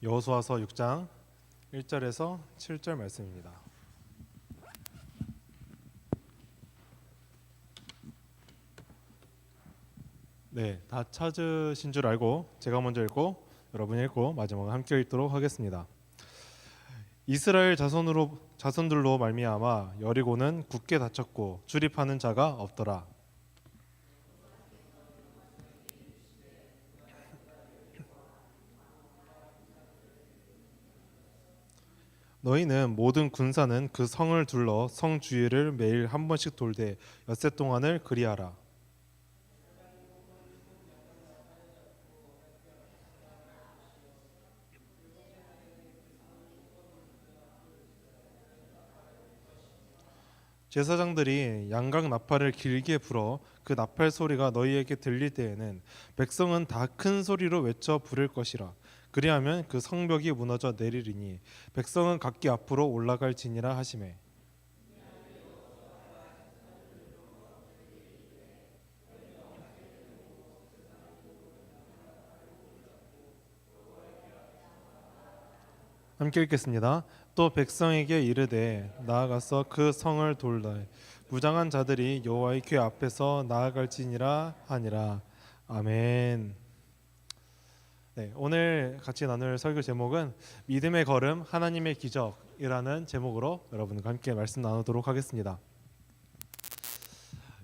여호수아서 6장 1절에서 7절 말씀입니다. 네, 다 찾으신 줄 알고 제가 먼저 읽고 여러분이 읽고 마지막에 함께 읽도록 하겠습니다. 이스라엘 자손들로 말미암아 여리고는 굳게 닫혔고 출입하는 자가 없더라. 너희는 모든 군사는 그 성을 둘러 성 주위를 매일 한 번씩 돌되 엿새 동안을 그리하라. 제사장들이 양각 나팔을 길게 불어 그 나팔 소리가 너희에게 들릴 때에는 백성은 다 큰 소리로 외쳐 부를 것이라. 그리하면 그 성벽이 무너져 내리리니 백성은 각기 앞으로 올라갈지니라 하시매. 함께 읽겠습니다. 또 백성에게 이르되 나아가서 그 성을 돌라 무장한 자들이 여호와의 궤 앞에서 나아갈지니라 하니라. 아멘. 네, 오늘 같이 나눌 설교 제목은 믿음의 걸음 하나님의 기적이라는 제목으로 여러분과 함께 말씀 나누도록 하겠습니다.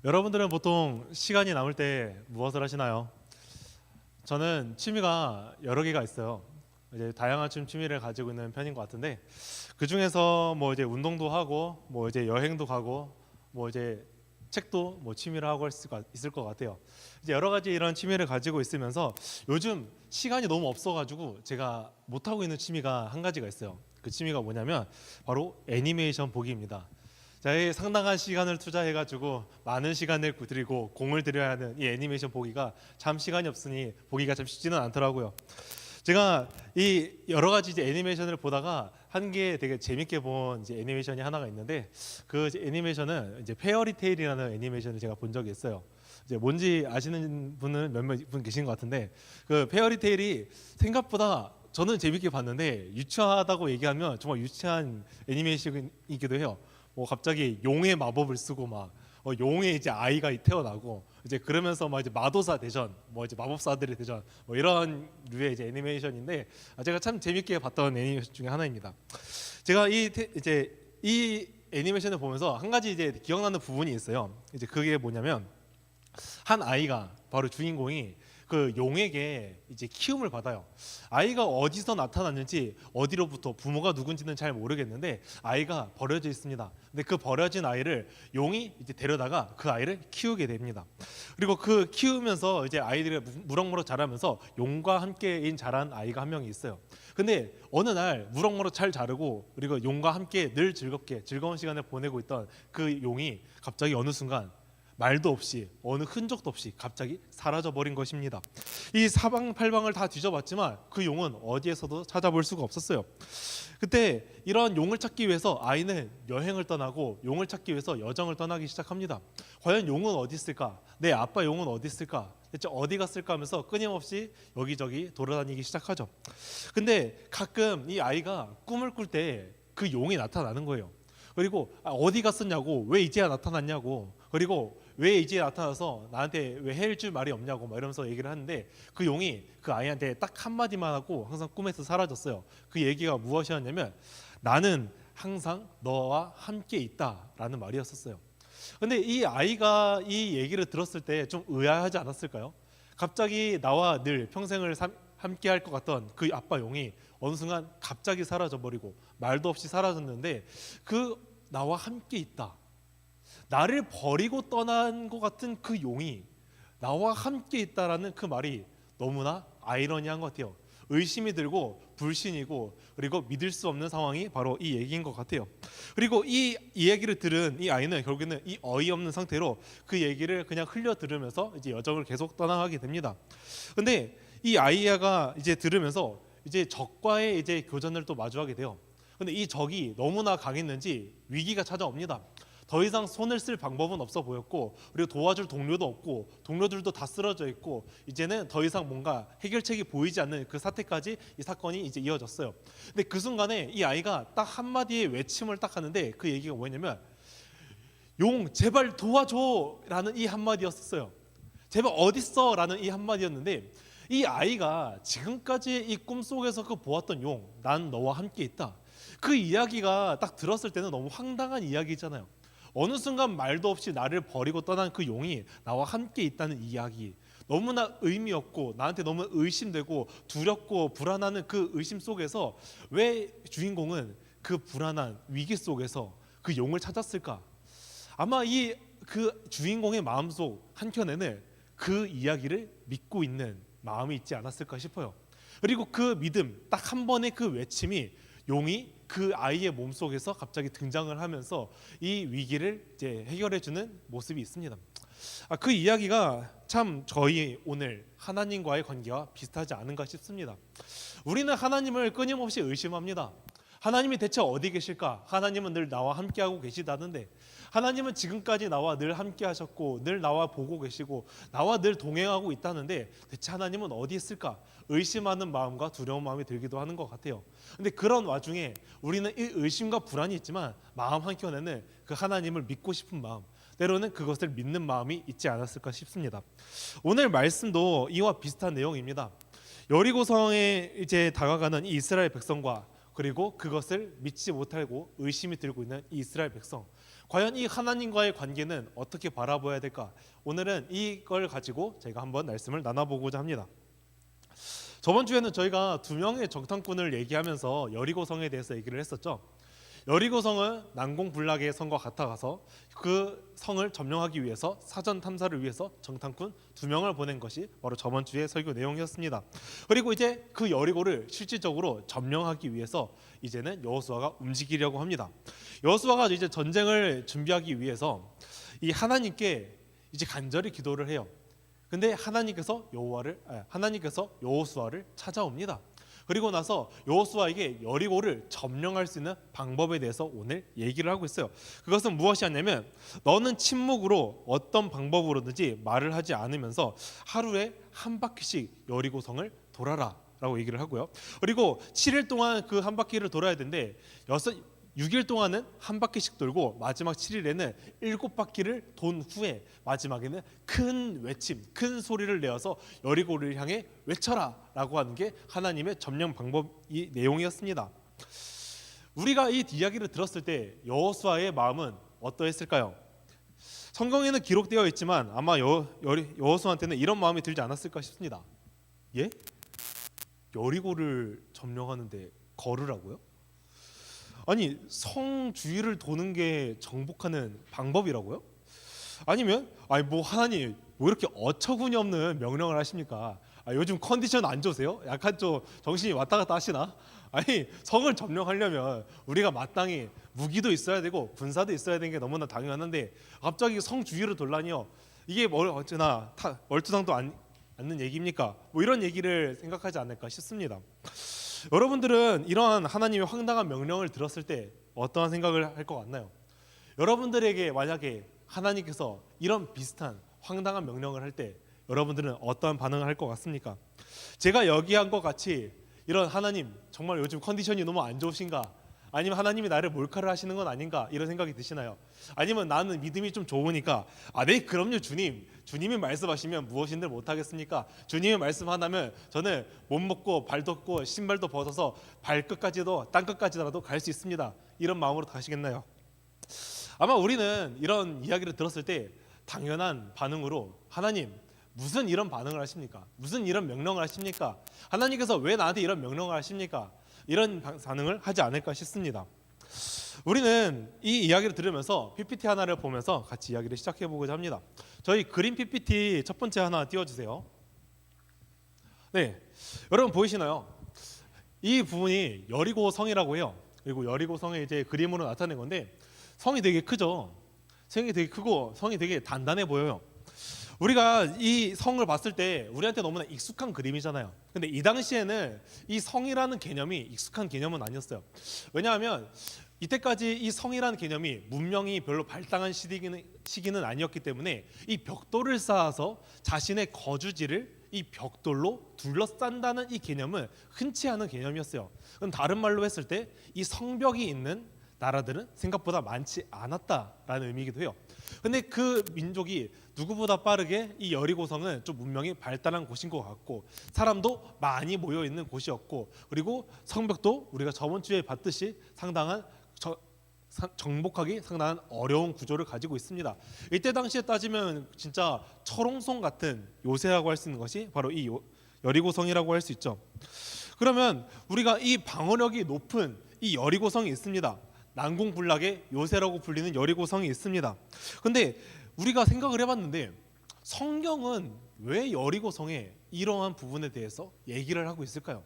여러분들은 보통 시간이 남을 때 무엇을 하시나요? 저는 취미가 여러 개가 있어요. 이제 다양한 취미를 가지고 있는 편인 것 같은데 그 중에서 뭐 이제 운동도 하고 뭐 이제 여행도 가고 뭐 이제 책도 뭐 취미를 하고 있을 것 같아요. 이제 여러 가지 이런 취미를 가지고 있으면서 요즘 시간이 너무 없어가지고 제가 못 하고 있는 취미가 한 가지가 있어요. 그 취미가 뭐냐면 바로 애니메이션 보기입니다. 자, 상당한 시간을 투자해가지고 많은 시간을 들이고 공을 들여야 하는 이 애니메이션 보기가 참 시간이 없으니 보기가 참 쉽지는 않더라고요. 제가 이 여러 가지 이제 애니메이션을 보다가 한 개 되게 재밌게 본 이제 애니메이션이 하나가 있는데 그 애니메이션은 이제 페어리테일이라는 애니메이션을 제가 본 적이 있어요. 이제 뭔지 아시는 분은 몇몇 분 계신 것 같은데 그 페어리테일이 생각보다 저는 재밌게 봤는데 유치하다고 얘기하면 정말 유치한 애니메이션이기도 해요. 뭐 갑자기 용의 마법을 쓰고 막 용의 이제 아이가 태어나고 이제 그러면서 막 이제 마도사 대전, 뭐 이제 마법사들의 대전, 뭐 이런 류의 이제 애니메이션인데 제가 참 재밌게 봤던 애니메이션 중에 하나입니다. 제가 이제 이 애니메이션을 보면서 한 가지 이제 기억나는 부분이 있어요. 이제 그게 뭐냐면 한 아이가 바로 주인공이 그 용에게 이제 키움을 받아요. 아이가 어디서 나타났는지 어디로부터 부모가 누군지는 잘 모르겠는데 아이가 버려져 있습니다. 근데 그 버려진 아이를 용이 이제 데려다가 그 아이를 키우게 됩니다. 그리고 그 키우면서 이제 아이들이 무럭무럭 자라면서 용과 함께 자란 아이가 한 명이 있어요. 근데 어느 날 무럭무럭 잘 자르고 그리고 용과 함께 늘 즐겁게 즐거운 시간을 보내고 있던 그 용이 갑자기 어느 순간 말도 없이 어느 흔적도 없이 갑자기 사라져 버린 것입니다. 이 사방팔방을 다 뒤져봤지만 그 용은 어디에서도 찾아볼 수가 없었어요. 그때 이런 용을 찾기 위해서 아이는 여행을 떠나고 용을 찾기 위해서 여정을 떠나기 시작합니다. 과연 용은 어디 있을까? 내 아빠 용은 어디 있을까? 대체 어디 갔을까 하면서 끊임없이 여기저기 돌아다니기 시작하죠. 근데 가끔 이 아이가 꿈을 꿀 때 그 용이 나타나는 거예요. 그리고 어디 갔었냐고, 왜 이제야 나타났냐고, 그리고 왜 이제 나타나서 나한테 왜 해줄 말이 없냐고 막 이러면서 얘기를 하는데 그 용이 그 아이한테 딱 한마디만 하고 항상 꿈에서 사라졌어요. 그 얘기가 무엇이었냐면 나는 항상 너와 함께 있다라는 말이었었어요. 근데 이 아이가 이 얘기를 들었을 때 좀 의아하지 않았을까요? 갑자기 나와 늘 평생을 함께 할 것 같던 그 아빠 용이 어느 순간 갑자기 사라져버리고 말도 없이 사라졌는데 그 나와 함께 있다, 나를 버리고 떠난 것 같은 그 용이 나와 함께 있다라는 그 말이 너무나 아이러니한 것 같아요. 의심이 들고 불신이고 그리고 믿을 수 없는 상황이 바로 이 얘기인 것 같아요. 그리고 이 이야기를 들은 이 아이는 결국에는 이 어이없는 상태로 그 얘기를 그냥 흘려 들으면서 이제 여정을 계속 떠나가게 됩니다. 근데 이 아이가 이제 들으면서 이제 적과의 이제 교전을 또 마주하게 돼요. 근데 이 적이 너무나 강했는지 위기가 찾아옵니다. 더 이상 손을 쓸 방법은 없어 보였고, 그리고 도와줄 동료도 없고, 동료들도 다 쓰러져 있고, 이제는 더 이상 뭔가 해결책이 보이지 않는 그 사태까지 이 사건이 이제 이어졌어요. 근데 그 순간에 이 아이가 딱 한마디의 외침을 딱 하는데, 그 얘기가 뭐냐면 용 제발 도와줘라는 이 한마디였었어요. 제발 어딨어 라는 이 한마디였는데, 이 아이가 지금까지 이 꿈속에서 그 보았던 용, 난 너와 함께 있다, 그 이야기가 딱 들었을 때는 너무 황당한 이야기잖아요. 어느 순간 말도 없이 나를 버리고 떠난 그 용이 나와 함께 있다는 이야기, 너무나 의미 없고 나한테 너무 의심되고 두렵고 불안하는 그 의심 속에서 왜 주인공은 그 불안한 위기 속에서 그 용을 찾았을까? 아마 이 그 주인공의 마음속 한켠에는 그 이야기를 믿고 있는 마음이 있지 않았을까 싶어요. 그리고 그 믿음, 딱 한 번의 그 외침이 용이 그 아이의 몸속에서 갑자기 등장을 하면서 이 위기를 이제 해결해주는 모습이 있습니다. 그 이야기가 참 저희 오늘 하나님과의 관계와 비슷하지 않은가 싶습니다. 우리는 하나님을 끊임없이 의심합니다. 하나님이 대체 어디 계실까? 하나님은 늘 나와 함께하고 계시다는데, 하나님은 지금까지 나와 늘 함께하셨고 늘 나와 보고 계시고 나와 늘 동행하고 있다는데, 대체 하나님은 어디 있을까? 의심하는 마음과 두려운 마음이 들기도 하는 것 같아요. 근데 그런 와중에 우리는 이 의심과 불안이 있지만 마음 한켠에는 그 하나님을 믿고 싶은 마음, 때로는 그것을 믿는 마음이 있지 않았을까 싶습니다. 오늘 말씀도 이와 비슷한 내용입니다. 여리고성에 이제 다가가는 이 이스라엘 백성과, 그리고 그것을 믿지 못하고 의심이 들고 있는 이 이스라엘 백성, 과연 이 하나님과의 관계는 어떻게 바라봐야 될까? 오늘은 이걸 가지고 제가 한번 말씀을 나눠보고자 합니다. 저번 주에는 저희가 두 명의 정탐꾼을 얘기하면서 여리고성에 대해서 얘기를 했었죠. 여리고성은 난공불락의 성과 같아가서 그 성을 점령하기 위해서 사전 탐사를 위해서 정탐꾼 두 명을 보낸 것이 바로 저번 주의 설교 내용이었습니다. 그리고 이제 그 여리고를 실질적으로 점령하기 위해서 이제는 여호수아가 움직이려고 합니다. 여호수아가 이제 전쟁을 준비하기 위해서 이 하나님께 이제 간절히 기도를 해요. 근데 하나님께서 여호수아를 찾아옵니다. 그리고 나서 여호수아에게 여리고를 점령할 수 있는 방법에 대해서 오늘 얘기를 하고 있어요. 그것은 무엇이었냐면, 너는 침묵으로 어떤 방법으로든지 말을 하지 않으면서 하루에 한 바퀴씩 여리고성을 돌아라 라고 얘기를 하고요. 그리고 7일 동안 그 한 바퀴를 돌아야 되는데 6일 동안은 한 바퀴씩 돌고 마지막 7일에는 7바퀴를 돈 후에 마지막에는 큰 외침, 큰 소리를 내어서 여리고를 향해 외쳐라 라고 하는 게 하나님의 점령 방법이 내용이었습니다. 우리가 이 이야기를 들었을 때 여호수아의 마음은 어떠했을까요? 성경에는 기록되어 있지만 아마 여호수아한테는 이런 마음이 들지 않았을까 싶습니다. 예? 여리고를 점령하는데 걸으라고요? 아니, 성 주위를 도는 게 정복하는 방법이라고요? 아니면 뭐 하나님 뭐 이렇게 어처구니 없는 명령을 하십니까? 요즘 컨디션 안 좋으세요? 약간 좀 정신이 왔다 갔다 하시나? 아니, 성을 점령하려면 우리가 마땅히 무기도 있어야 되고 군사도 있어야 되는 게 너무나 당연한데 갑자기 성 주위를 돌라니요, 이게 어쩌나 얼토당도 않는 얘기입니까? 뭐 이런 얘기를 생각하지 않을까 싶습니다. 여러분들은 이러한 하나님의 황당한 명령을 들었을 때 어떠한 생각을 할 것 같나요? 여러분들에게 만약에 하나님께서 이런 비슷한 황당한 명령을 할 때 여러분들은 어떠한 반응을 할 것 같습니까? 제가 여기한 것 같이 이런 하나님 정말 요즘 컨디션이 너무 안 좋으신가? 아니면 하나님이 나를 몰카를 하시는 건 아닌가? 이런 생각이 드시나요? 아니면 나는 믿음이 좀 좋으니까 네 그럼요 주님, 주님이 말씀하시면 무엇인들 못하겠습니까? 주님이 말씀 하나면 저는 못 먹고 발도 없고 신발도 벗어서 발끝까지도 땅끝까지라도 갈 수 있습니다. 이런 마음으로 가시겠나요? 아마 우리는 이런 이야기를 들었을 때 당연한 반응으로, 하나님 무슨 이런 반응을 하십니까? 무슨 이런 명령을 하십니까? 하나님께서 왜 나한테 이런 명령을 하십니까? 이런 반응을 하지 않을까 싶습니다. 우리는 이 이야기를 들으면서 PPT 하나를 보면서 같이 이야기를 시작해 보고자 합니다. 저희 그림 PPT 첫 번째 하나 띄워주세요. 네, 여러분 보이시나요? 이 부분이 여리고성이라고 해요. 그리고 여리고성의 이제 그림으로 나타낸 건데, 성이 되게 크죠. 성이 되게 크고 성이 되게 단단해 보여요. 우리가 이 성을 봤을 때 우리한테 너무나 익숙한 그림이잖아요. 근데 이 당시에는 이 성이라는 개념이 익숙한 개념은 아니었어요. 왜냐하면 이때까지 이 성이라는 개념이 문명이 별로 발달한 시기는 아니었기 때문에 이 벽돌을 쌓아서 자신의 거주지를 이 벽돌로 둘러싼다는 이 개념은 흔치 않은 개념이었어요. 그럼 다른 말로 했을 때 이 성벽이 있는 나라들은 생각보다 많지 않았다라는 의미이기도 해요. 근데 그 민족이 누구보다 빠르게 이 여리고성은 좀 문명이 발달한 곳인 것 같고 사람도 많이 모여 있는 곳이었고, 그리고 성벽도 우리가 저번 주에 봤듯이 상당한 정복하기 상당한 어려운 구조를 가지고 있습니다. 이때 당시에 따지면 진짜 철옹성 같은 요새라고 할 수 있는 것이 바로 이 여리고성이라고 할 수 있죠. 그러면 우리가 이 방어력이 높은 이 여리고성이 있습니다. 난공불락의 요새라고 불리는 여리고성이 있습니다. 근데 우리가 생각을 해봤는데 성경은 왜 여리고성의 이러한 부분에 대해서 얘기를 하고 있을까요?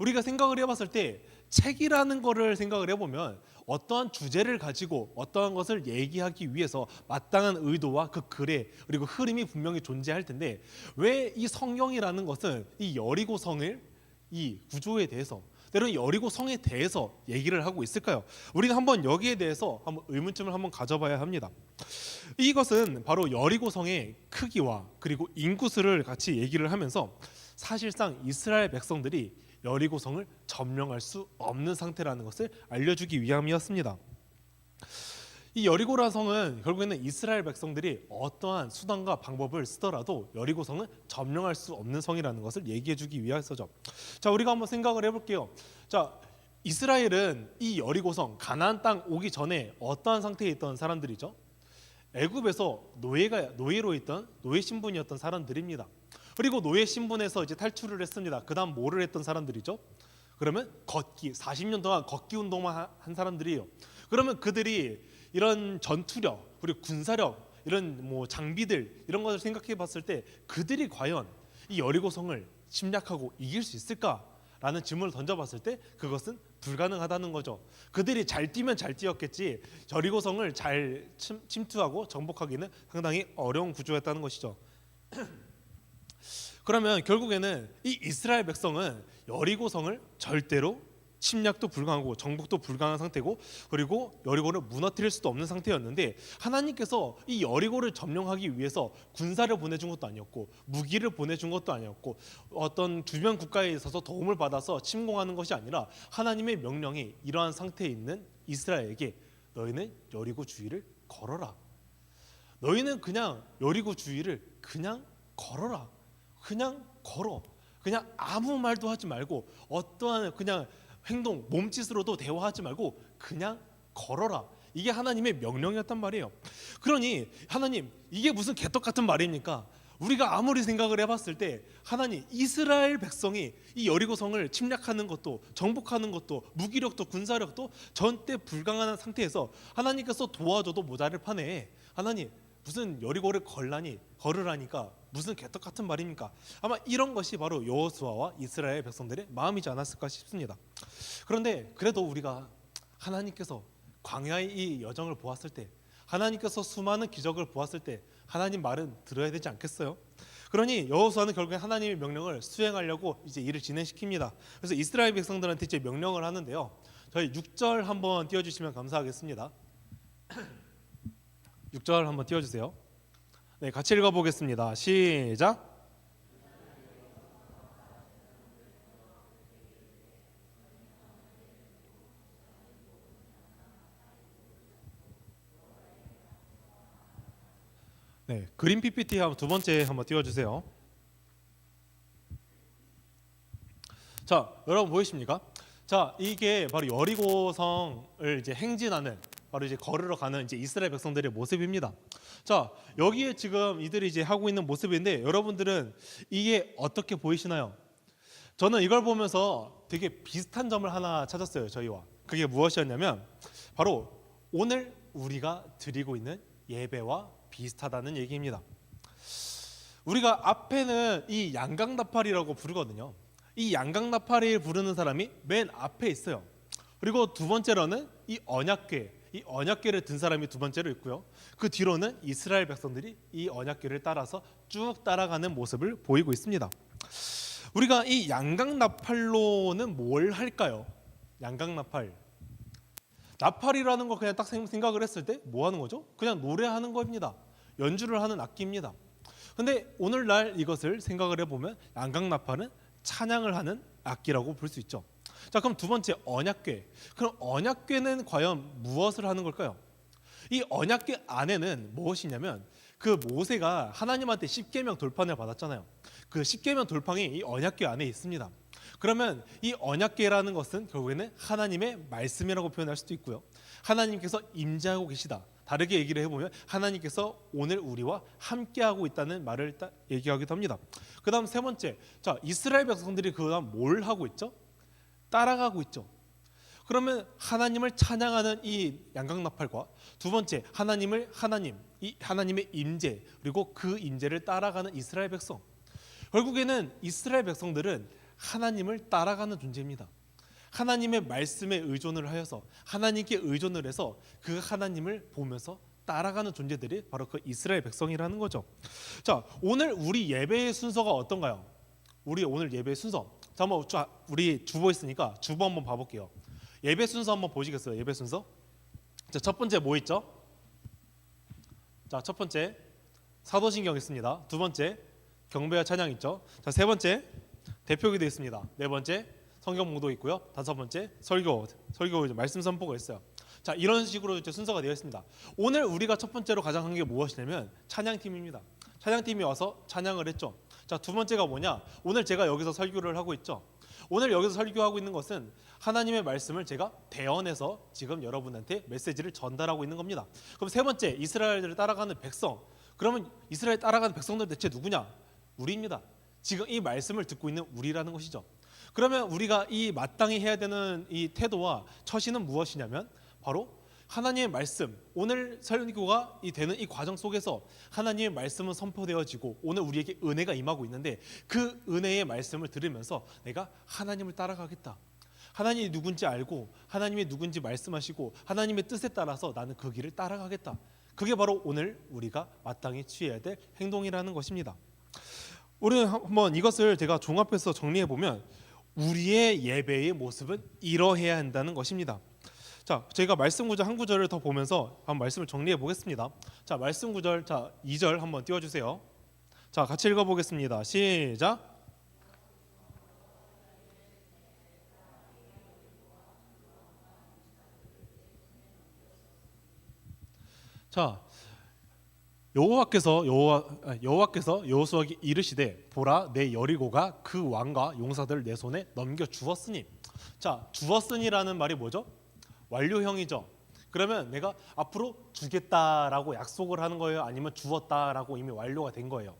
우리가 생각을 해봤을 때 책이라는 거를 생각을 해보면 어떠한 주제를 가지고 어떠한 것을 얘기하기 위해서 마땅한 의도와 그 글의 그리고 흐름이 분명히 존재할 텐데 왜 이 성경이라는 것은 이 여리고성을 이 구조에 대해서 때로는 여리고성에 대해서 얘기를 하고 있을까요? 우리는 한번 여기에 대해서 한번 의문점을 한번 가져봐야 합니다. 이것은 바로 여리고성의 크기와 그리고 인구수를 같이 얘기를 하면서 사실상 이스라엘 백성들이 여리고성을 점령할 수 없는 상태라는 것을 알려주기 위함이었습니다. 이 여리고라 성은 결국에는 이스라엘 백성들이 어떠한 수단과 방법을 쓰더라도 여리고성은 점령할 수 없는 성이라는 것을 얘기해주기 위해서죠. 자, 우리가 한번 생각을 해볼게요. 자, 이스라엘은 이 여리고성 가나안 땅 오기 전에 어떠한 상태에 있던 사람들이죠? 애굽에서 노예로 있던 노예 신분이었던 사람들입니다. 그리고 노예 신분에서 이제 탈출을 했습니다. 그다음 뭐를 했던 사람들이죠? 그러면 걷기 40년 동안 걷기 운동만 한 사람들이에요. 그러면 그들이 이런 전투력 그리고 군사력 이런 뭐 장비들 이런 것을 생각해 봤을 때 그들이 과연 이 여리고성을 침략하고 이길 수 있을까라는 질문을 던져봤을 때 그것은 불가능하다는 거죠. 그들이 잘 뛰면 잘 뛰었겠지 여리고성을 잘 침투하고 정복하기는 상당히 어려운 구조였다는 것이죠. 그러면 결국에는 이 이스라엘 백성은 여리고성을 절대로 침략도 불가하고 정복도 불가한 상태고 그리고 여리고를 무너뜨릴 수도 없는 상태였는데 하나님께서 이 여리고를 점령하기 위해서 군사를 보내준 것도 아니었고 무기를 보내준 것도 아니었고 어떤 주변 국가에 있어서 도움을 받아서 침공하는 것이 아니라 하나님의 명령이 이러한 상태에 있는 이스라엘에게 너희는 여리고 주위를 걸어라. 너희는 그냥 여리고 주위를 그냥 걸어라. 그냥 걸어. 그냥 아무 말도 하지 말고 어떠한 그냥 행동, 몸짓으로도 대화하지 말고 그냥 걸어라. 이게 하나님의 명령이었단 말이에요. 그러니 하나님 이게 무슨 개떡 같은 말입니까? 우리가 아무리 생각을 해봤을 때 하나님 이스라엘 백성이 이 여리고성을 침략하는 것도 정복하는 것도 무기력도 군사력도 전대 불가능한 상태에서 하나님께서 도와줘도 모자를 파네. 하나님 무슨 여리고를 걸으라니까 무슨 개떡 같은 말입니까? 아마 이런 것이 바로 여호수아와 이스라엘 백성들의 마음이지 않았을까 싶습니다. 그런데 그래도 우리가 하나님께서 광야의 이 여정을 보았을 때 하나님께서 수많은 기적을 보았을 때 하나님 말은 들어야 되지 않겠어요? 그러니 여호수아는 결국에 하나님의 명령을 수행하려고 이제 일을 진행시킵니다. 그래서 이스라엘 백성들한테 이제 명령을 하는데요. 저희 6절 한번 띄워주시면 감사하겠습니다. 6절 한번 띄워주세요. 네, 같이 읽어보겠습니다. 시작. 네, 그림 PPT 두 번째 한번 띄워주세요. 자, 여러분 보이십니까? 자, 이게 바로 여리고성을 이제 행진하는 바로 이제 걸으러 가는 이제 이스라엘 백성들의 모습입니다. 자, 여기에 지금 이들이 이제 하고 있는 모습인데 여러분들은 이게 어떻게 보이시나요? 저는 이걸 보면서 되게 비슷한 점을 하나 찾았어요. 저희와. 그게 무엇이었냐면 바로 오늘 우리가 드리고 있는 예배와 비슷하다는 얘기입니다. 우리가 앞에는 이 양강나팔이라고 부르거든요. 이 양강나팔을 부르는 사람이 맨 앞에 있어요. 그리고 두 번째로는 이 언약궤를 든 사람이 두 번째로 있고요. 그 뒤로는 이스라엘 백성들이 이 언약궤를 따라서 쭉 따라가는 모습을 보이고 있습니다. 우리가 이 양강나팔로는 뭘 할까요? 양강나팔. 나팔이라는 거 그냥 딱 생각을 했을 때 뭐 하는 거죠? 그냥 노래하는 겁니다. 연주를 하는 악기입니다. 근데 오늘날 이것을 생각을 해보면 양각나팔은 찬양을 하는 악기라고 볼 수 있죠. 자, 그럼 두 번째 언약궤. 그럼 언약궤는 과연 무엇을 하는 걸까요? 이 언약궤 안에는 무엇이냐면 그 모세가 하나님한테 십계명 돌판을 받았잖아요. 그 십계명 돌판이 이 언약궤 안에 있습니다. 그러면 이 언약궤라는 것은 결국에는 하나님의 말씀이라고 표현할 수도 있고요. 하나님께서 임재하고 계시다. 다르게 얘기를 해보면 하나님께서 오늘 우리와 함께하고 있다는 말을 얘기하기도 합니다. 그 다음 세 번째, 자, 이스라엘 백성들이 그 다음 뭘 하고 있죠? 따라가고 있죠. 그러면 하나님을 찬양하는 이 양각나팔과 두 번째 이 하나님의 임재, 그리고 그 임재를 따라가는 이스라엘 백성. 결국에는 이스라엘 백성들은 하나님을 따라가는 존재입니다. 하나님의 말씀에 의존을 하여서 하나님께 의존을 해서 그 하나님을 보면서 따라가는 존재들이 바로 그 이스라엘 백성이라는 거죠. 자, 오늘 우리 예배의 순서가 어떤가요? 우리 오늘 예배의 순서. 자, 한번 우리 주보 있으니까 주보 한번 봐볼게요. 예배 순서 한번 보시겠어요? 예배 순서. 자, 첫 번째 뭐 있죠? 자, 첫 번째 사도신경 있습니다. 두 번째 경배와 찬양 있죠. 자, 세 번째 대표기도 있습니다. 네 번째 성경 몽도 있고요. 다섯 번째 설교 말씀 선포가 있어요. 자, 이런 식으로 이제 순서가 되어 있습니다. 오늘 우리가 첫 번째로 가장 한 게 무엇이냐면 찬양팀입니다. 찬양팀이 와서 찬양을 했죠. 자, 두 번째가 뭐냐? 오늘 제가 여기서 설교를 하고 있죠. 오늘 여기서 설교하고 있는 것은 하나님의 말씀을 제가 대언해서 지금 여러분한테 메시지를 전달하고 있는 겁니다. 그럼 세 번째, 이스라엘을 따라가는 백성. 그러면 이스라엘 따라가는 백성들 대체 누구냐? 우리입니다. 지금 이 말씀을 듣고 있는 우리라는 것이죠. 그러면 우리가 이 마땅히 해야 되는 이 태도와 처신은 무엇이냐면 바로 하나님의 말씀, 오늘 설교가 되는 이 과정 속에서 하나님의 말씀은 선포되어지고 오늘 우리에게 은혜가 임하고 있는데 그 은혜의 말씀을 들으면서 내가 하나님을 따라가겠다. 하나님이 누군지 알고 하나님이 누군지 말씀하시고 하나님의 뜻에 따라서 나는 그 길을 따라가겠다. 그게 바로 오늘 우리가 마땅히 취해야 될 행동이라는 것입니다. 우리는 한번 이것을 제가 종합해서 정리해 보면 우리의 예배의 모습은 이러해야 한다는 것입니다. 자, 제가 말씀 구절 한 구절을 더 보면서 한번 말씀을 정리해 보겠습니다. 자, 말씀 구절 2절 한번 띄워 주세요. 자, 같이 읽어 보겠습니다. 시작. 자, 여호와께서 여호수아에게 이르시되 보라 내 여리고가 그 왕과 용사들을 내 손에 넘겨 주었으니. 자, 주었으니라는 말이 뭐죠? 완료형이죠. 그러면 내가 앞으로 주겠다라고 약속을 하는 거예요? 아니면 주었다라고 이미 완료가 된 거예요?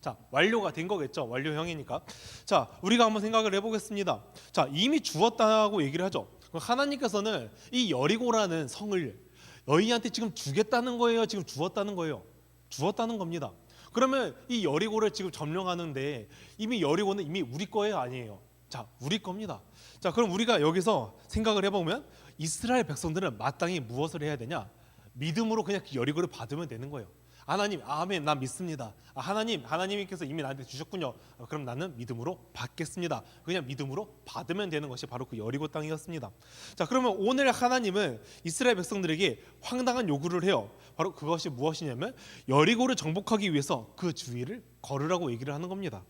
자, 완료가 된 거겠죠. 완료형이니까. 자, 우리가 한번 생각을 해보겠습니다. 자, 이미 주었다고 얘기를 하죠. 하나님께서는 이 여리고라는 성을 너희한테 지금 주겠다는 거예요? 지금 주었다는 거예요? 주었다는 겁니다. 그러면 이 여리고를 지금 점령하는데 이미 여리고는 이미 우리 거예요? 아니에요? 자, 우리 겁니다. 자, 그럼 우리가 여기서 생각을 해보면 이스라엘 백성들은 마땅히 무엇을 해야 되냐? 믿음으로 그냥 그 여리고를 받으면 되는 거예요. 하나님, 아멘, 난 믿습니다. 하나님께서 이미 나한테 주셨군요. 그럼 나는 믿음으로 받겠습니다. 그냥 믿음으로 받으면 되는 것이 바로 그 여리고 땅이었습니다. 자, 그러면 오늘 하나님은 이스라엘 백성들에게 황당한 요구를 해요. 바로 그것이 무엇이냐면 여리고를 정복하기 위해서 그 주위를 걸으라고 얘기를 하는 겁니다.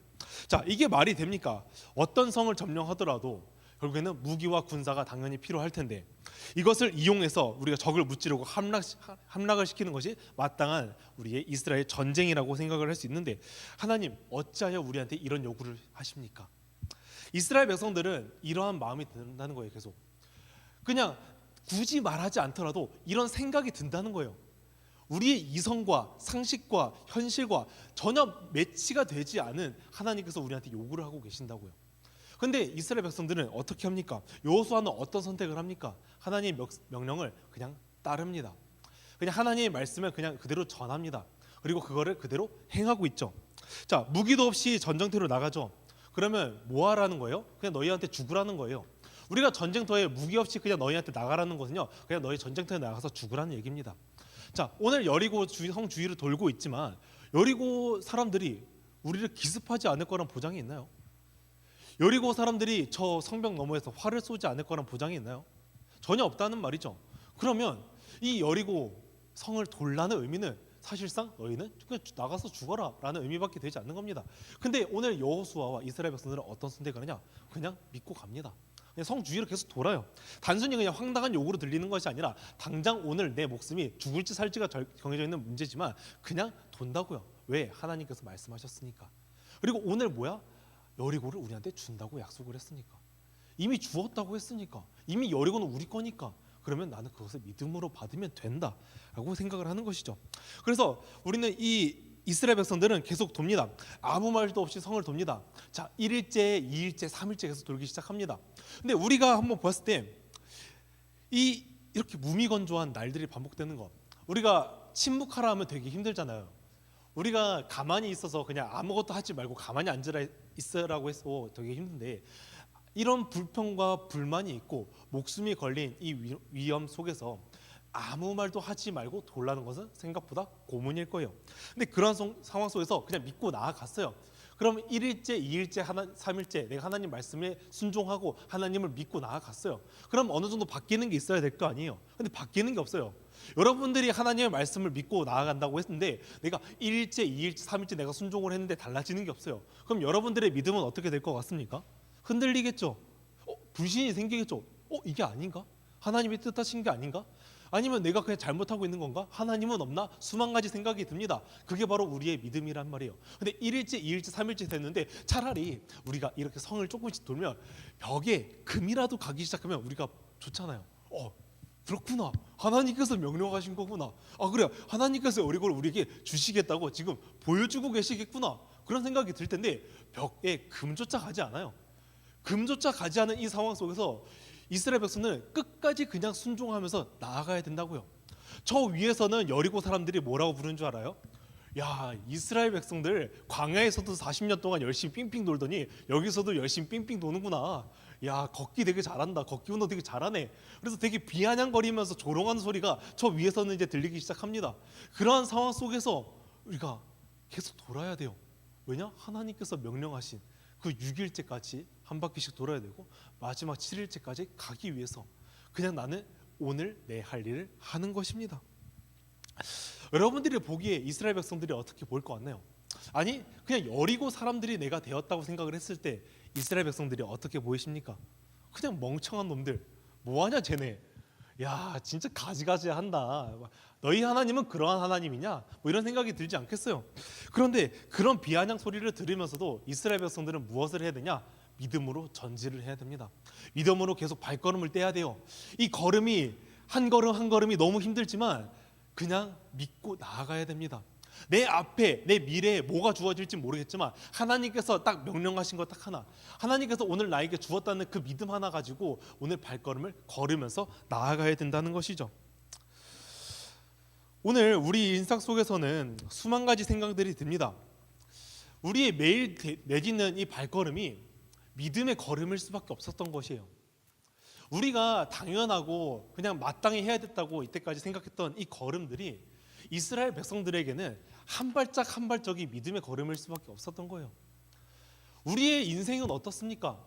자, 이게 말이 됩니까? 어떤 성을 점령하더라도 결국에는 무기와 군사가 당연히 필요할 텐데 이것을 이용해서 우리가 적을 무찌르고 함락을 시키는 것이 마땅한 우리의 이스라엘 전쟁이라고 생각을 할 수 있는데 하나님 어찌하여 우리한테 이런 요구를 하십니까? 이스라엘 백성들은 이러한 마음이 든다는 거예요. 계속 그냥 굳이 말하지 않더라도 이런 생각이 든다는 거예요. 우리의 이성과 상식과 현실과 전혀 매치가 되지 않은 하나님께서 우리한테 요구를 하고 계신다고요. 근데 이스라엘 백성들은 어떻게 합니까? 여호수아는 어떤 선택을 합니까? 하나님의 명령을 그냥 따릅니다. 그냥 하나님의 말씀을 그냥 그대로 전합니다. 그리고 그거를 그대로 행하고 있죠. 자, 무기도 없이 전쟁터로 나가죠. 그러면 뭐 하라는 거예요? 그냥 너희한테 죽으라는 거예요. 우리가 전쟁터에 무기 없이 그냥 너희한테 나가라는 것은요, 그냥 너희 전쟁터에 나가서 죽으라는 얘기입니다. 자, 오늘 여리고 성 주위를 돌고 있지만 여리고 사람들이 우리를 기습하지 않을 거란 보장이 있나요? 여리고 사람들이 저 성벽 너머에서 활을 쏘지 않을 거란 보장이 있나요? 전혀 없다는 말이죠. 그러면 이 여리고 성을 돌라는 의미는 사실상 너희는 그냥 나가서 죽어라 라는 의미밖에 되지 않는 겁니다. 근데 오늘 여호수아와 이스라엘 백성들은 어떤 선택을 하냐? 그냥 믿고 갑니다. 그냥 성 주위로 계속 돌아요. 단순히 그냥 황당한 요구로 들리는 것이 아니라 당장 오늘 내 목숨이 죽을지 살지가 정해져 있는 문제지만 그냥 돈다고요. 왜? 하나님께서 말씀하셨으니까. 그리고 오늘 뭐야? 여리고를 우리한테 준다고 약속을 했으니까. 이미 주었다고 했으니까. 이미 여리고는 우리 거니까. 그러면 나는 그것을 믿음으로 받으면 된다라고 생각을 하는 것이죠. 그래서 우리는 이 이스라엘 백성들은 계속 돕니다. 아무 말도 없이 성을 돕니다. 자, 1일째, 2일째, 3일째 계속 돌기 시작합니다. 근데 우리가 한번 봤을 때 이렇게 무미건조한 날들이 반복되는 것, 우리가 침묵하라 하면 되게 힘들잖아요. 우리가 가만히 있어서 그냥 아무것도 하지 말고 가만히 앉으라 있으라고 해서 되게 힘든데, 이런 불평과 불만이 있고 목숨이 걸린 이 위험 속에서 아무 말도 하지 말고 돌라는 것은 생각보다 고문일 거예요. 근데 그런 상황 속에서 그냥 믿고 나아갔어요. 그럼 1일째, 2일째, 3일째 내가 하나님 말씀에 순종하고 하나님을 믿고 나아갔어요. 그럼 어느 정도 바뀌는 게 있어야 될 거 아니에요. 근데 바뀌는 게 없어요. 여러분들이 하나님의 말씀을 믿고 나아간다고 했는데 내가 1일째, 2일째, 3일째 내가 순종을 했는데 달라지는 게 없어요. 그럼 여러분들의 믿음은 어떻게 될 것 같습니까? 흔들리겠죠. 불신이 생기겠죠. 이게 아닌가? 하나님이 뜻하신 게 아닌가? 아니면 내가 그냥 잘못하고 있는 건가? 하나님은 없나? 수만 가지 생각이 듭니다. 그게 바로 우리의 믿음이란 말이에요. 근데 1일째, 2일째, 3일째 됐는데 차라리 우리가 이렇게 성을 조금씩 돌면 벽에 금이라도 가기 시작하면 우리가 좋잖아요. 그렇구나. 하나님께서 명령하신 거구나. 그래요. 하나님께서 여리고를 우리에게 주시겠다고 지금 보여주고 계시겠구나. 그런 생각이 들 텐데 벽에 금조차 가지 않아요. 금조차 가지 않은 이 상황 속에서 이스라엘 백성은 끝까지 그냥 순종하면서 나아가야 된다고요. 저 위에서는 여리고 사람들이 뭐라고 부르는 줄 알아요? 야, 이스라엘 백성들 광야에서도 40년 동안 열심히 삥삥 돌더니 여기서도 열심히 삥삥 도는구나. 야, 걷기 되게 잘한다. 걷기 운동 되게 잘하네. 그래서 되게 비아냥거리면서 조롱하는 소리가 저 위에서는 이제 들리기 시작합니다. 그러한 상황 속에서 우리가 계속 돌아야 돼요. 왜냐? 하나님께서 명령하신 그 6일째까지 한 바퀴씩 돌아야 되고 마지막 7일째까지 가기 위해서 그냥 나는 오늘 내 할 일을 하는 것입니다. 여러분들이 보기에 이스라엘 백성들이 어떻게 보일 것 같나요? 아니, 그냥 여리고 사람들이 내가 되었다고 생각을 했을 때 이스라엘 백성들이 어떻게 보이십니까? 그냥 멍청한 놈들, 뭐하냐 쟤네, 야 진짜 가지가지 한다, 너희 하나님은 그러한 하나님이냐, 뭐 이런 생각이 들지 않겠어요? 그런데 그런 비아냥 소리를 들으면서도 이스라엘 백성들은 무엇을 해야 되냐? 믿음으로 전진을 해야 됩니다. 믿음으로 계속 발걸음을 떼야 돼요. 이 걸음이 한 걸음 한 걸음이 너무 힘들지만 그냥 믿고 나아가야 됩니다. 내 앞에 내 미래에 뭐가 주어질지 모르겠지만 하나님께서 딱 명령하신 것 딱 하나, 하나님께서 오늘 나에게 주었다는 그 믿음 하나 가지고 오늘 발걸음을 걸으면서 나아가야 된다는 것이죠. 오늘 우리 인상 속에서는 수만 가지 생각들이 듭니다. 우리의 매일 내딛는 이 발걸음이 믿음의 걸음일 수밖에 없었던 것이에요. 우리가 당연하고 그냥 마땅히 해야 됐다고 이때까지 생각했던 이 걸음들이 이스라엘 백성들에게는 한 발짝 한 발짝이 믿음의 걸음일 수밖에 없었던 거예요. 우리의 인생은 어떻습니까?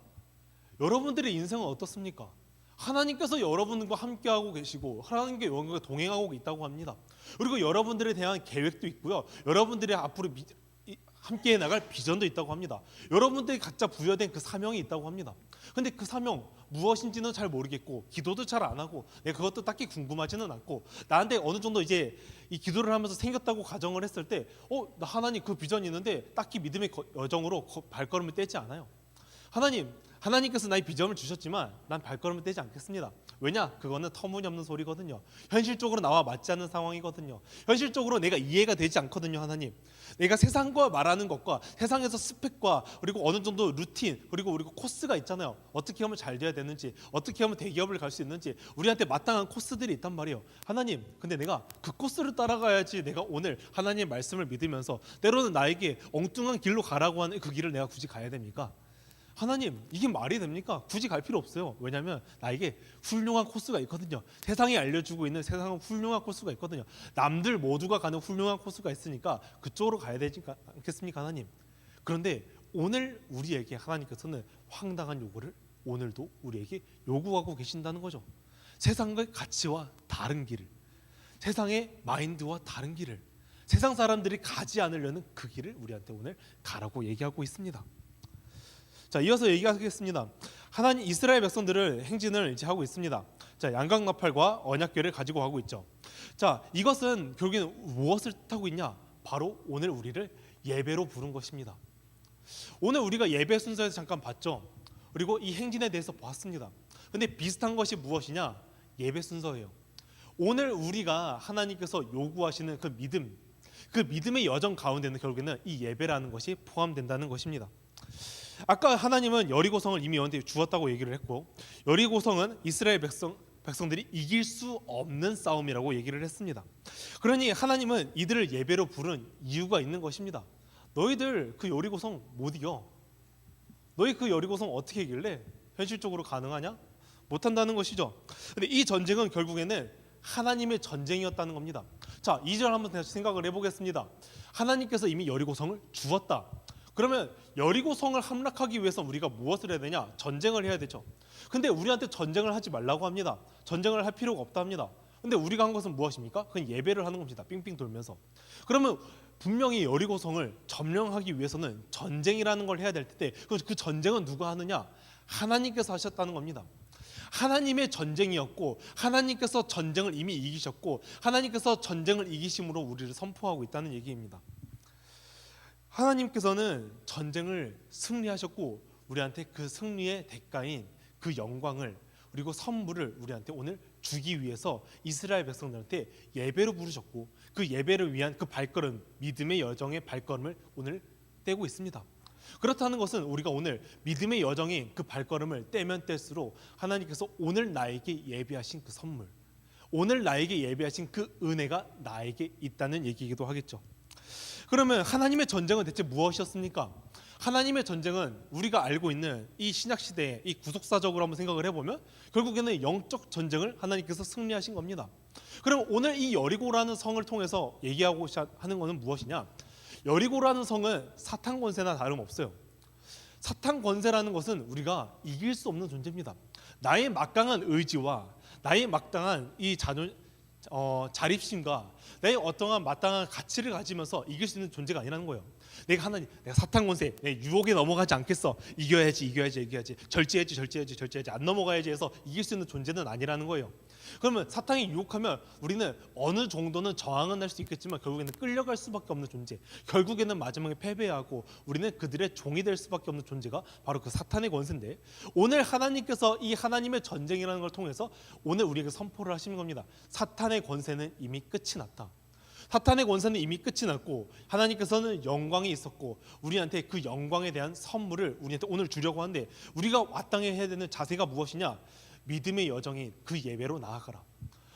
여러분들의 인생은 어떻습니까? 하나님께서 여러분과 함께하고 계시고 하나님께 여러분과 동행하고 있다고 합니다. 그리고 여러분들에 대한 계획도 있고요. 여러분들의 앞으로 함께 나갈 비전도 있다고 합니다. 여러분들이 각자 부여된 그 사명이 있다고 합니다. 근데 그 사명 무엇인지는 잘 모르겠고 기도도 잘 안 하고 내가 그것도 딱히 궁금하지는 않고 나한테 어느 정도 이제 이 기도를 하면서 생겼다고 가정을 했을 때 나 하나님 그 비전이 있는데 딱히 믿음의 여정으로 발걸음을 떼지 않아요. 하나님께서 나의 비전을 주셨지만 난 발걸음을 떼지 않겠습니다. 왜냐? 그거는 터무니없는 소리거든요. 현실적으로 나와 맞지 않는 상황이거든요. 현실적으로 내가 이해가 되지 않거든요. 하나님, 내가 세상과 말하는 것과 세상에서 스펙과 그리고 어느 정도 루틴 그리고 코스가 있잖아요. 어떻게 하면 잘 돼야 되는지, 어떻게 하면 대기업을 갈 수 있는지 우리한테 마땅한 코스들이 있단 말이에요. 하나님, 근데 내가 그 코스를 따라가야지 내가 오늘 하나님의 말씀을 믿으면서 때로는 나에게 엉뚱한 길로 가라고 하는 그 길을 내가 굳이 가야 됩니까? 하나님, 이게 말이 됩니까? 굳이 갈 필요 없어요. 왜냐하면 나에게 훌륭한 코스가 있거든요. 세상이 알려주고 있는 세상은 훌륭한 코스가 있거든요. 남들 모두가 가는 훌륭한 코스가 있으니까 그쪽으로 가야 되지 않겠습니까, 하나님? 그런데 오늘 우리에게 하나님께서는 황당한 요구를 오늘도 우리에게 요구하고 계신다는 거죠. 세상의 가치와 다른 길을, 세상의 마인드와 다른 길을, 세상 사람들이 가지 않으려는 그 길을 우리한테 오늘 가라고 얘기하고 있습니다. 자, 이어서 얘기하겠습니다. 하나님 이스라엘 백성들을 행진을 이제 하고 있습니다. 자, 양각 나팔과 언약궤를 가지고 가고 있죠. 자, 이것은 결국에는 무엇을 뜻하고 있냐? 바로 오늘 우리를 예배로 부른 것입니다. 오늘 우리가 예배 순서에서 잠깐 봤죠. 그리고 이 행진에 대해서 봤습니다. 근데 비슷한 것이 무엇이냐? 예배 순서예요. 오늘 우리가 하나님께서 요구하시는 그 믿음, 그 믿음의 여정 가운데는 결국에는 이 예배라는 것이 포함된다는 것입니다. 아까 하나님은 여리고성을 이미 너한테 주었다고 얘기를 했고, 여리고성은 이스라엘 백성들이 이길 수 없는 싸움이라고 얘기를 했습니다. 그러니 하나님은 이들을 예배로 부른 이유가 있는 것입니다. 너희들 그 여리고성 못 이겨. 너희 그 여리고성 어떻게 이길래? 현실적으로 가능하냐? 못한다는 것이죠. 근데 이 전쟁은 결국에는 하나님의 전쟁이었다는 겁니다. 자, 2절 한번 다시 생각을 해보겠습니다. 하나님께서 이미 여리고성을 주었다. 그러면 여리고성을 함락하기 위해서 우리가 무엇을 해야 되냐? 전쟁을 해야 되죠. 근데 우리한테 전쟁을 하지 말라고 합니다. 전쟁을 할 필요가 없다 합니다. 근데 우리가 한 것은 무엇입니까? 그건 예배를 하는 겁니다. 삥삥 돌면서. 그러면 분명히 여리고성을 점령하기 위해서는 전쟁이라는 걸 해야 될 텐데, 그 전쟁은 누가 하느냐? 하나님께서 하셨다는 겁니다. 하나님의 전쟁이었고, 하나님께서 전쟁을 이미 이기셨고, 하나님께서 전쟁을 이기심으로 우리를 선포하고 있다는 얘기입니다. 하나님께서는 전쟁을 승리하셨고, 우리한테 그 승리의 대가인 그 영광을 그리고 선물을 우리한테 오늘 주기 위해서 이스라엘 백성들한테 예배로 부르셨고, 그 예배를 위한 그 발걸음, 믿음의 여정의 발걸음을 오늘 떼고 있습니다. 그렇다는 것은 우리가 오늘 믿음의 여정인 그 발걸음을 떼면 뗄수록 하나님께서 오늘 나에게 예배하신 그 선물, 오늘 나에게 예배하신 그 은혜가 나에게 있다는 얘기이기도 하겠죠. 그러면 하나님의 전쟁은 대체 무엇이었습니까? 하나님의 전쟁은 우리가 알고 있는 이 신약시대의 이 구속사적으로 한번 생각을 해보면 결국에는 영적 전쟁을 하나님께서 승리하신 겁니다. 그럼 오늘 이 여리고라는 성을 통해서 얘기하고자 하는 것은 무엇이냐? 여리고라는 성은 사탄 권세나 다름없어요. 사탄 권세라는 것은 우리가 이길 수 없는 존재입니다. 나의 막강한 의지와 나의 막강한 이 자립심과 내 어떠한 마땅한 가치를 가지면서 이길 수 있는 존재가 아니라는 거예요. 내가 사탄 권세, 내 유혹에 넘어가지 않겠어. 이겨야지. 절제해야지. 안 넘어가야지 해서 이길 수 있는 존재는 아니라는 거예요. 그러면 사탄이 유혹하면 우리는 어느 정도는 저항은 할 수 있겠지만 결국에는 끌려갈 수밖에 없는 존재, 결국에는 마지막에 패배하고 우리는 그들의 종이 될 수밖에 없는 존재가 바로 그 사탄의 권세인데, 오늘 하나님께서 이 하나님의 전쟁이라는 걸 통해서 오늘 우리에게 선포를 하시는 겁니다. 사탄의 권세는 이미 끝이 났다. 사탄의 권세는 이미 끝이 났고 하나님께서는 영광이 있었고 우리한테 그 영광에 대한 선물을 우리한테 오늘 주려고 하는데, 우리가 마땅히 해야 되는 자세가 무엇이냐? 믿음의 여정인 그 예배로 나아가라.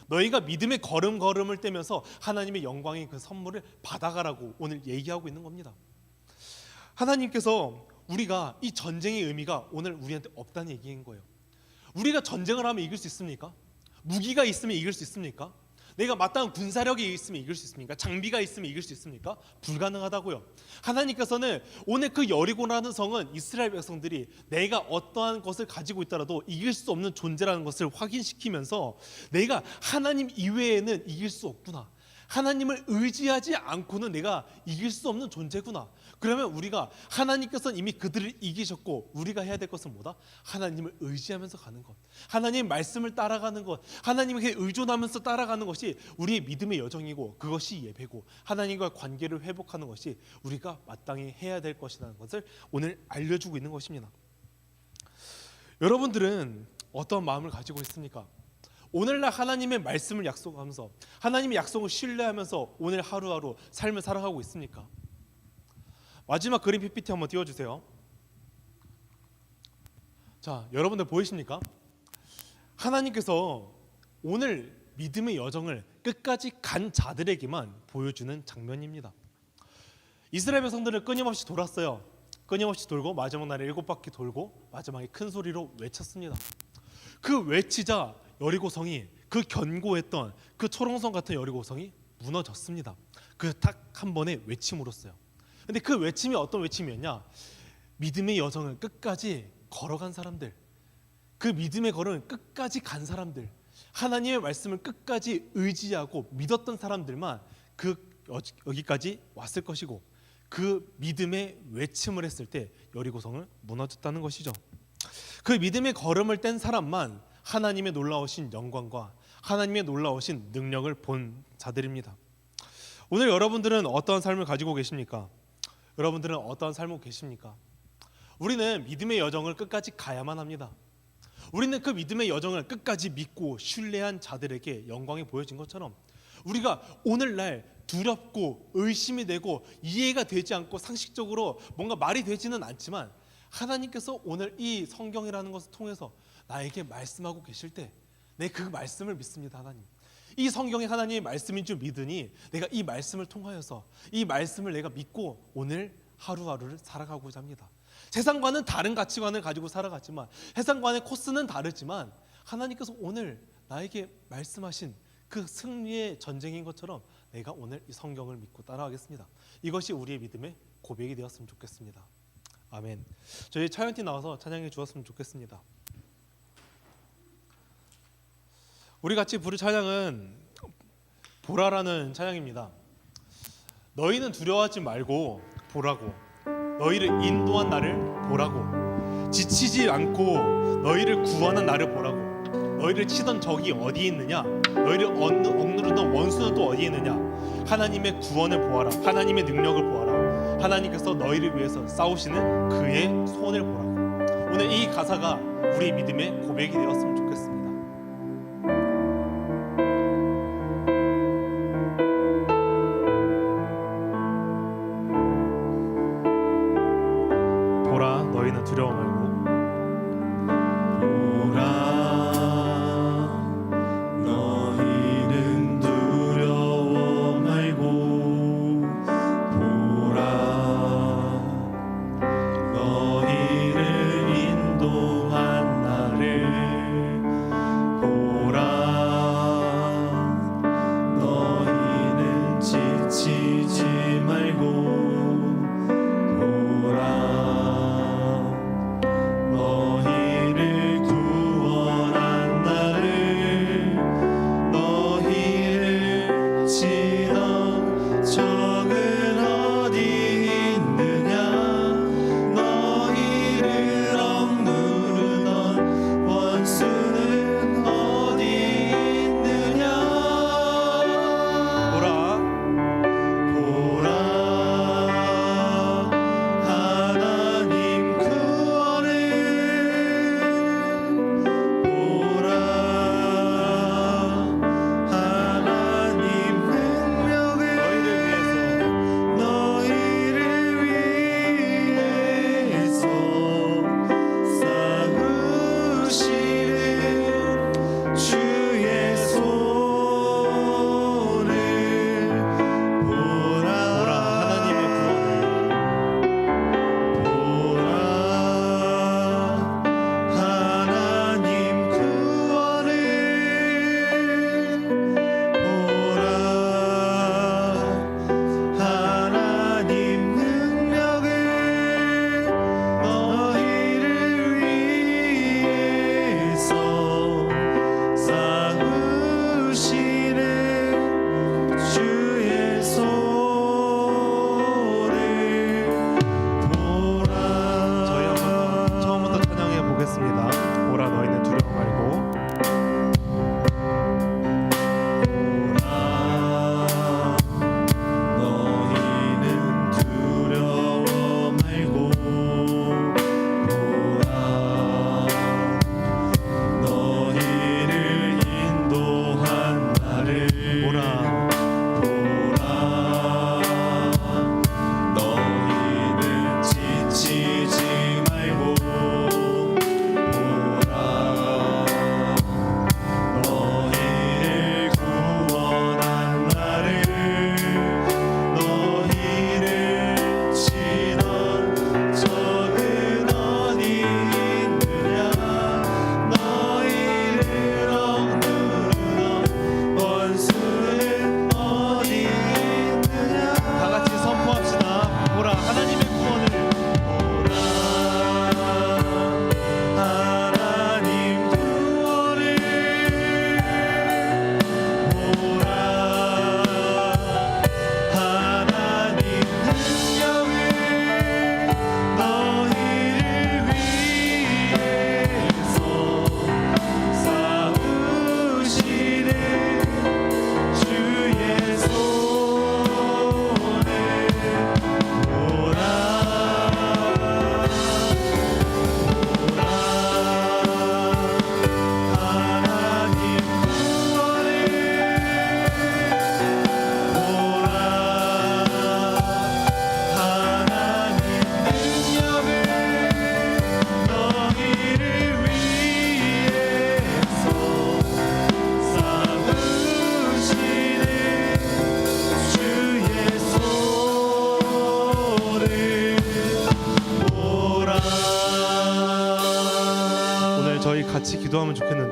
너희가 믿음의 걸음을 떼면서 하나님의 영광인 그 선물을 받아가라고 오늘 얘기하고 있는 겁니다. 하나님께서 우리가 이 전쟁의 의미가 오늘 우리한테 없다는 얘기인 거예요. 우리가 전쟁을 하면 이길 수 있습니까? 무기가 있으면 이길 수 있습니까? 내가 마땅한 군사력이 있으면 이길 수 있습니까? 장비가 있으면 이길 수 있습니까? 불가능하다고요. 하나님께서는 오늘 그 여리고라는 성은 이스라엘 백성들이 내가 어떠한 것을 가지고 있더라도 이길 수 없는 존재라는 것을 확인시키면서 내가 하나님 이외에는 이길 수 없구나, 하나님을 의지하지 않고는 내가 이길 수 없는 존재구나. 그러면 우리가 하나님께서는 이미 그들을 이기셨고 우리가 해야 될 것은 뭐다? 하나님을 의지하면서 가는 것, 하나님의 말씀을 따라가는 것, 하나님에게 의존하면서 따라가는 것이 우리의 믿음의 여정이고 그것이 예배고 하나님과 관계를 회복하는 것이 우리가 마땅히 해야 될 것이라는 것을 오늘 알려주고 있는 것입니다. 여러분들은 어떤 마음을 가지고 있습니까? 오늘날 하나님의 말씀을 약속하면서 하나님의 약속을 신뢰하면서 오늘 하루하루 삶을 살아가고 있습니까? 마지막 그림 PPT 한번 띄워주세요. 자, 여러분들 보이십니까? 하나님께서 오늘 믿음의 여정을 끝까지 간 자들에게만 보여주는 장면입니다. 이스라엘 백성들을 끊임없이 돌았어요. 끊임없이 돌고 마지막 날에 7바퀴 돌고 마지막에 큰 소리로 외쳤습니다. 그 외치자 여리고성이, 그 견고했던 그 초롱성 같은 여리고성이 무너졌습니다. 그 딱 한 번의 외침으로써요. 근데 그 외침이 어떤 외침이었냐? 믿음의 여정을 끝까지 걸어간 사람들, 그 믿음의 걸음을 끝까지 간 사람들, 하나님의 말씀을 끝까지 의지하고 믿었던 사람들만 여기까지 왔을 것이고, 그 믿음의 외침을 했을 때 여리고성을 무너졌다는 것이죠. 그 믿음의 걸음을 뗀 사람만 하나님의 놀라우신 영광과 하나님의 놀라우신 능력을 본 자들입니다. 오늘 여러분들은 어떠한 삶을 가지고 계십니까? 여러분들은 어떠한 삶을 계십니까? 우리는 믿음의 여정을 끝까지 가야만 합니다. 우리는 그 믿음의 여정을 끝까지 믿고 신뢰한 자들에게 영광이 보여진 것처럼, 우리가 오늘날 두렵고 의심이 되고 이해가 되지 않고 상식적으로 뭔가 말이 되지는 않지만, 하나님께서 오늘 이 성경이라는 것을 통해서 나에게 말씀하고 계실 때 내 그 말씀을 믿습니다. 하나님, 이 성경이 하나님의 말씀인 줄 믿으니 내가 이 말씀을 통하여서 이 말씀을 내가 믿고 오늘 하루하루를 살아가고자 합니다. 세상과는 다른 가치관을 가지고 살아갔지만, 세상과의 코스는 다르지만, 하나님께서 오늘 나에게 말씀하신 그 승리의 전쟁인 것처럼 내가 오늘 이 성경을 믿고 따라가겠습니다. 이것이 우리의 믿음의 고백이 되었으면 좋겠습니다. 아멘. 저희 찬양팀 나와서 찬양해 주었으면 좋겠습니다. 우리 같이 부를 찬양은 보라라는 찬양입니다. 너희는 두려워하지 말고 보라고, 너희를 인도한 나를 보라고, 지치지 않고 너희를 구원한 나를 보라고, 너희를 치던 적이 어디에 있느냐, 너희를 억누르던 원수는 또 어디에 있느냐, 하나님의 구원을 보아라, 하나님의 능력을 보아라, 하나님께서 너희를 위해서 싸우시는 그의 손을 보라고. 오늘 이 가사가 우리 믿음의 고백이 되었으면 좋겠습니다. 보라, 너희는 두려워 말고,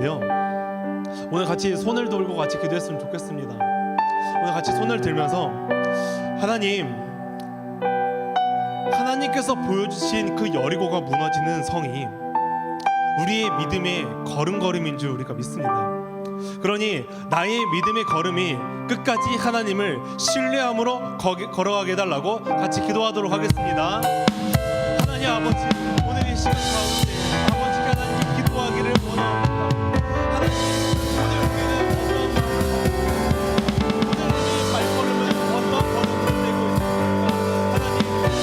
있는데요. 오늘 같이 손을 들고 같이 기도했으면 좋겠습니다. 오늘 같이 손을 들면서 하나님께서 보여주신 그 여리고가 무너지는 성이 우리의 믿음의 걸음걸음인 줄 우리가 믿습니다. 그러니 나의 믿음의 걸음이 끝까지 하나님을 신뢰함으로 걸어가게 해달라고 같이 기도하도록 하겠습니다. 하나님 아버지, 오늘 이 시간 가운데 아버지께 하나님께 기도하기를 원합니다. 하나님, 오늘 우리는 오늘 우리의 발걸음은 어떤 걸음을 떼고 있습니까?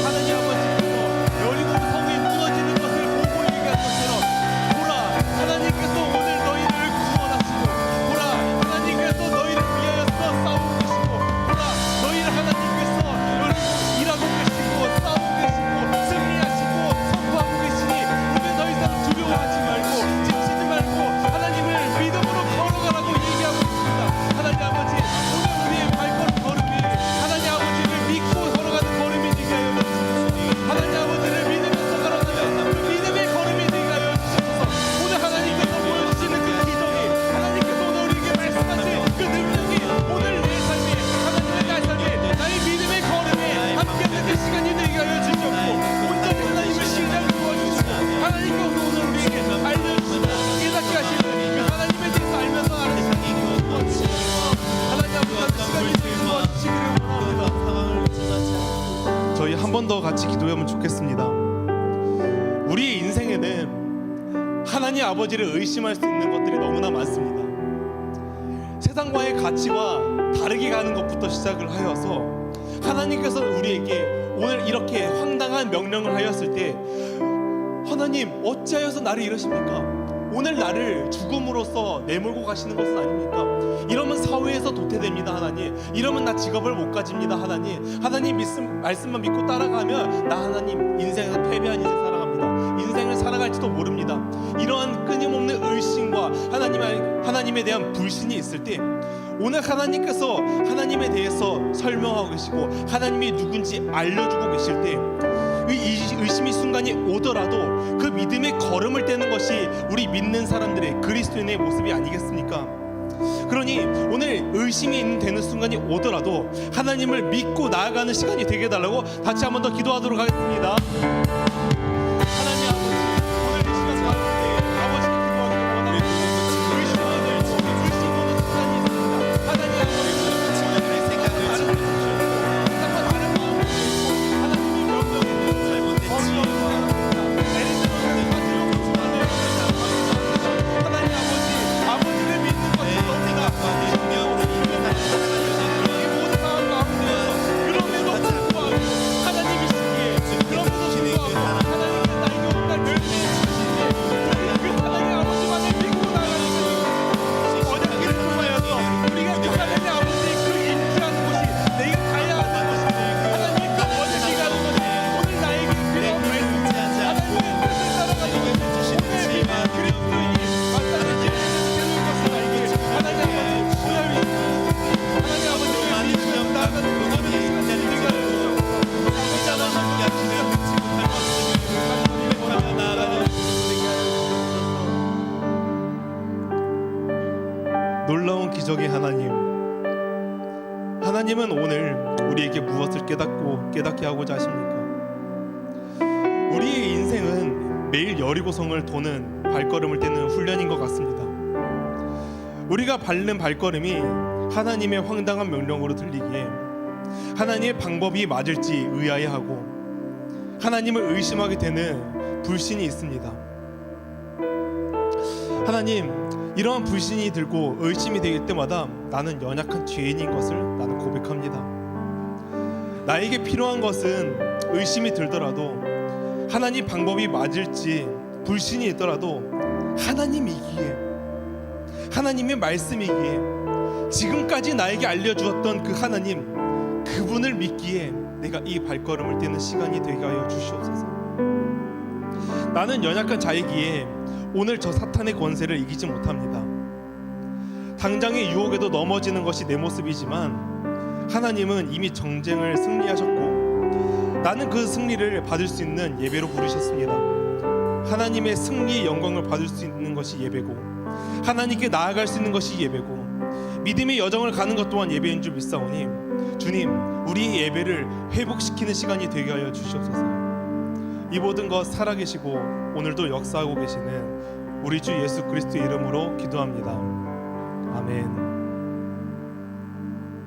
하나님 아버지께서 여리고 성이 무너지는 것을 보고 얘기한 것처럼 보라, 하나님께서 오늘 너희를 구원하시고, 보라, 하나님께서 너희를 위하여서 싸우고 계시고, 보라, 너희를 하나님께서 일하고 계시고 싸우고 계시고 승리하시고 선포하고 계시니 이제 더 이상 두려워하지 말고 지치지 말고 하나님을 믿음으로 걸어가라고 얘기하고 있습니다. 하나님 아버지, 오늘 우리의 걸음이 하나님 아버지를 믿고 걸어가는 걸음이 되게 하여 주시옵소서. 하나님 아버지를 믿으면서 걸어가는 그 믿음의 걸음이 되게 하여 주시옵소서. 오늘 하나님께서 보여주시는 그 기적이, 하나님께서 오늘 우리에게 말씀하신 그 능력이 오늘 내 삶에, 하나님의 나의 삶에, 나의 믿음의 걸음에 함께하는 그 시간이 되게 하여 주시옵고, 온전히 하나님을 신뢰하게 도와주시고, 하나님께서 오늘 우리에게 알려주시고 깨닫게 하시는 그 하나님에 대해서 알면서 알아주시는 하나님 아버지, 시간이 되게 도와주시기를 원합니다. 저희 한 번 더 같이 기도하면 좋겠습니다. 우리의 인생에는 하나님 아버지를 의심할 수 있는 것들이 너무나 많습니다. 세상과의 가치와 다르게 가는 것부터 시작을 하여서 하나님께서 우리에게 오늘 이렇게 황당한 명령을 하였을 때, 하나님 어찌하여서 나를 이러십니까? 오늘 나를 죽음으로써 내몰고 가시는 것은 아닙니까? 이러면 사회에서 도태됩니다. 하나님, 이러면 나 직업을 못 가집니다. 하나님 말씀만 믿고 따라가면 나 하나님 인생에서 패배한 인생 살아갑니다. 인생을 살아갈지도 모릅니다. 이러한 끊임없는 의심과 하나님에 대한 불신이 있을 때, 오늘 하나님께서 하나님에 대해서 설명하고 계시고 하나님이 누군지 알려주고 계실 때, 의심의 순간이 오더라도 그 믿음의 걸음을 떼는 것이 우리 믿는 사람들의 그리스도인의 모습이 아니겠습니까? 그러니 오늘 의심이 되는 순간이 오더라도 하나님을 믿고 나아가는 시간이 되게 해달라고 같이 한 번 더 기도하도록 하겠습니다. 하나님 아버지, 오늘 이 시간 가운데 아버지께 기도하기를 원합니다. 의심이 오는 순간이 있습니다. 하나님 아버지, 오늘 내 생각을 알아주십시오. 잠깐 다른 마음을 갖고 하나님의 명령에 하나님 아버지를 믿는 것이 너무나 모든 상황 가운데서, 그럼에도 불구하고 하나님이시기에, 그럼에도 불구하고 하나님께 나에게 온날 멸시해 주시기에 그 하나님 아버지만을 믿고 나가는 언약기를 통하여서 우리가 그 하나님 아버지의 그 인지하는 곳이 내가 가야 하는 곳인데, 하나님 그 언약기 가는 것이 오늘 나에게 필요한 말씀이 하나님의 뜻을 따라가는 것이 오늘 믿는 그리스도인이 마땅히 되는 것을 알기를 하나님 아버지, 하나님 아버지를 믿으며 나아가는 그 하나님의 시간이 되게 하여 주옵소서. 놀라운 기적의 하나님은 오늘 우리에게 무엇을 깨닫게 하고자 하십니까? 우리의 인생은 매일 여리고성을 도는 발걸음을 떼는 훈련인 것 같습니다. 우리가 밟는 발걸음이 하나님의 황당한 명령으로 들리기에 하나님의 방법이 맞을지 의아해하고 하나님을 의심하게 되는 불신이 있습니다. 하나님, 이러한 불신이 들고 의심이 되길 때마다 나는 연약한 죄인인 것을 나는 고백합니다. 나에게 필요한 것은 의심이 들더라도 하나님 방법이 맞을지 불신이 있더라도 하나님이기에, 하나님의 말씀이기에, 지금까지 나에게 알려주었던 그 하나님, 그분을 믿기에 내가 이 발걸음을 떼는 시간이 되게 하여 주시옵소서. 나는 연약한 자이기에 오늘 저 사탄의 권세를 이기지 못합니다. 당장의 유혹에도 넘어지는 것이 내 모습이지만 하나님은 이미 전쟁을 승리하셨고 나는 그 승리를 받을 수 있는 예배로 부르셨습니다. 하나님의 승리의 영광을 받을 수 있는 것이 예배고 하나님께 나아갈 수 있는 것이 예배고 믿음의 여정을 가는 것 또한 예배인 줄 믿사오니 주님, 우리 예배를 회복시키는 시간이 되게 하여 주시옵소서. 이 모든 것 살아계시고 오늘도 역사하고 계시는 우리 주 예수 그리스도의 이름으로 기도합니다. 아멘.